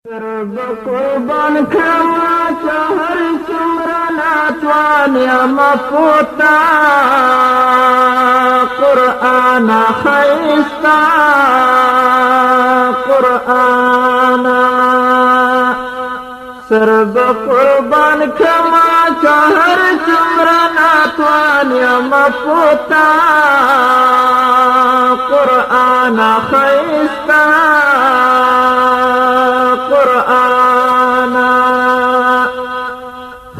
قربان کما چهر سمرنا توانیا مفوتا قرآن خیستا قرآن سرب قربان کما چهر سمرنا توانیا مفوتا قرآن خیستا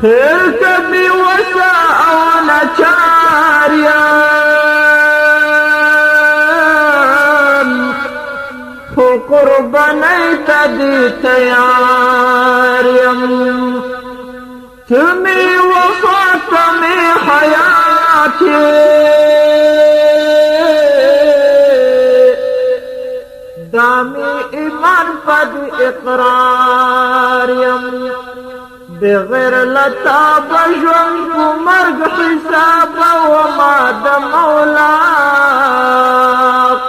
خیر کبھی وسا اونا چاریان خو قربانی تدی تیاریم تمی وفا تمی حیاتی دامی ایمان پد اقراریم بغیر لتا بجون کو مرگ حساب وما د مولا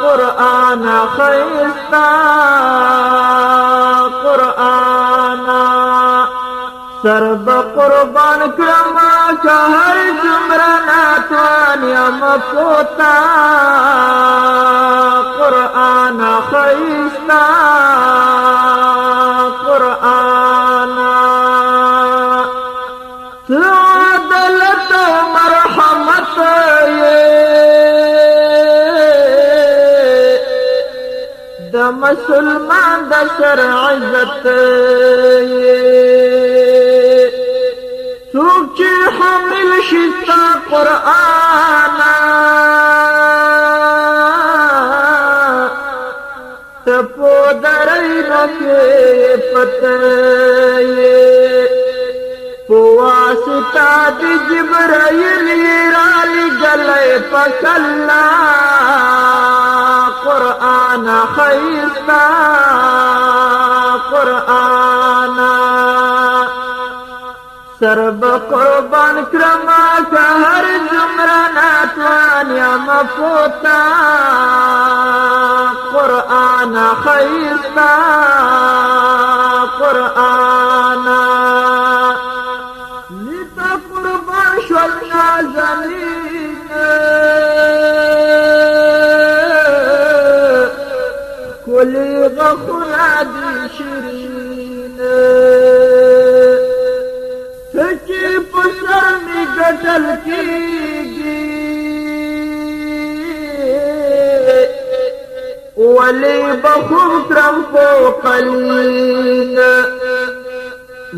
قرآن خیستا قرآن سرب قربان کرما چهر جمرنا توانیا مفوتا قرآن خیستا قرآن عدالت و مرحمت د مسلمان د سر عزت څوک چې حامل شي ستا قرآن ته په درینه کې پته واسطہ دی جبرائیل رالی گلے پکلا قرآن خیستا قرآن سرب قربان کرما کا ہر جمرنا توانیا مفوتا قرآن خیستا قرآن زمین کلی غخنا دی شیرین سچی پسر می گٹل کیگی ولی بخوب کرم کو قلین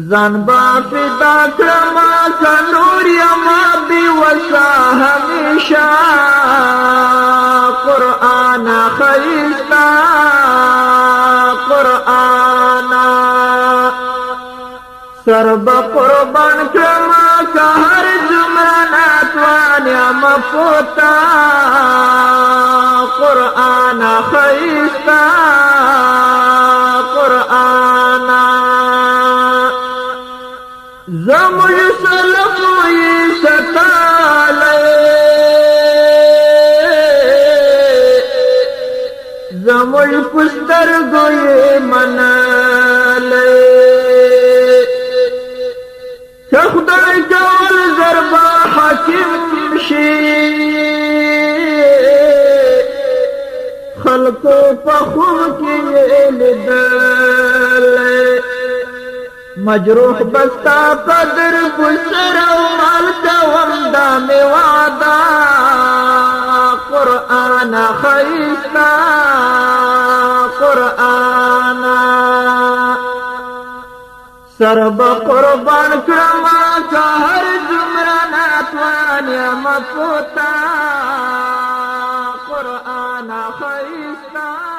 زن با فدا کرما سنور یما بی وسا ہمیشہ قرآن خیستا قرآن سرب قربان کرما ہر جمرنا توانیا مفوتا قرآن خیستا قرآن زمج سلف وی ستالے زمج پستر گوی منالے خدای کول ضربا حکیم شی خلقو پخوم کی لدالے مجروح بستا قدر بسر و مالتا ومدا میوادا قرآن خیستا قرآن سرب قربان کرما کا ہر جمرنا توانیا مفوتا قرآن خیستا